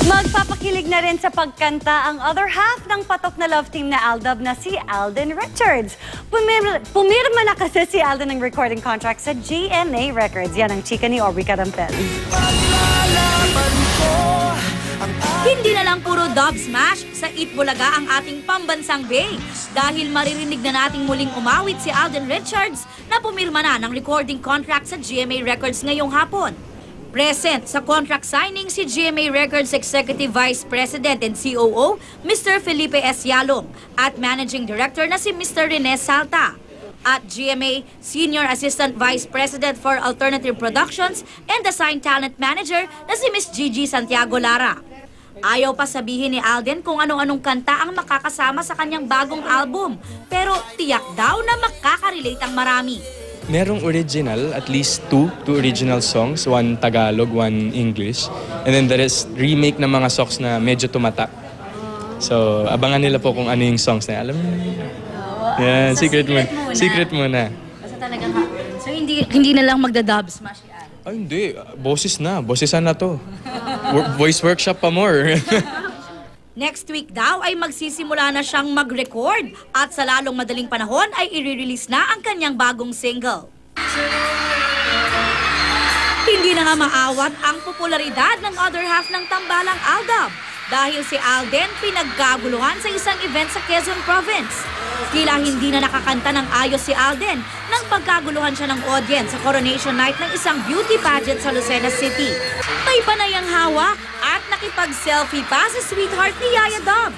Magpapakilig na rin sa pagkanta ang other half ng patok na love team na Aldab na si Alden Richards. Pumirma na kasi si Alden ng recording contract sa GMA Records. Yan ang chika ni Aubrey Carampel. Hindi na lang puro dub smash, sa Itbulaga ang ating pambansang Bay. Dahil maririnig na nating muling umawit si Alden Richards na pumirma na ng recording contract sa GMA Records ngayong hapon. Present sa contract signing si GMA Records Executive Vice President and COO, Mr. Felipe S. Yalong, at Managing Director na si Mr. Rene Salta. At GMA Senior Assistant Vice President for Alternative Productions and Design Talent Manager na si Ms. Gigi Santiago Lara. Ayaw pa sabihin ni Alden kung anong-anong kanta ang makakasama sa kanyang bagong album, pero tiyak daw na makaka-relate ang marami. Merong original, at least two original songs, one Tagalog, one English. And then there is remake ng mga songs na medyo tumatak. So, abangan nila po kung ano yung songs na. Alam mo? Yeah, secret muna. Secret muna. Basta talagang so hindi na lang magda-dub smash yan. Ay, hindi. Boses na. Bosisan na to. Voice workshop pa more. Next week daw ay magsisimula na siyang mag-record at sa lalong madaling panahon ay i-release na ang kanyang bagong single. Hindi na nga maawat ang popularidad ng other half ng tambalang Aldab dahil si Alden pinagkaguluhan sa isang event sa Quezon Province. Tila hindi na nakakanta ng ayos si Alden nang pagkaguluhan siya ng audience sa coronation night ng isang beauty pageant sa Lucena City. May panayang hawa at nakipag-selfie pa sa sweetheart ni Yaya Dub.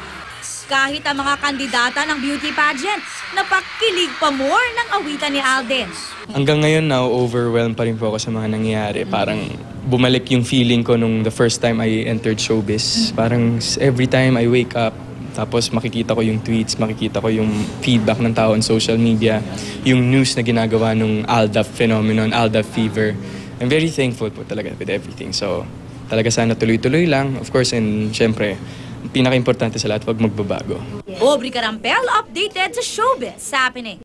Kahit ang mga kandidata ng beauty pageant, napakilig pa more ng awitan ni Alden. Hanggang ngayon na-overwhelmed pa rin po ako sa mga nangyayari. Parang bumalik yung feeling ko nung the first time I entered showbiz. Parang every time I wake up, tapos makikita ko yung tweets, makikita ko yung feedback ng tao on social media, yung news na ginagawa nung Aldab phenomenon, Aldab fever. I'm very thankful po talaga with everything. So, talaga sana tuloy-tuloy lang. Of course, and syempre, pinaka-importante sa lahat, wag magbabago. Aubrey Carampel updated sa Showbiz Happening.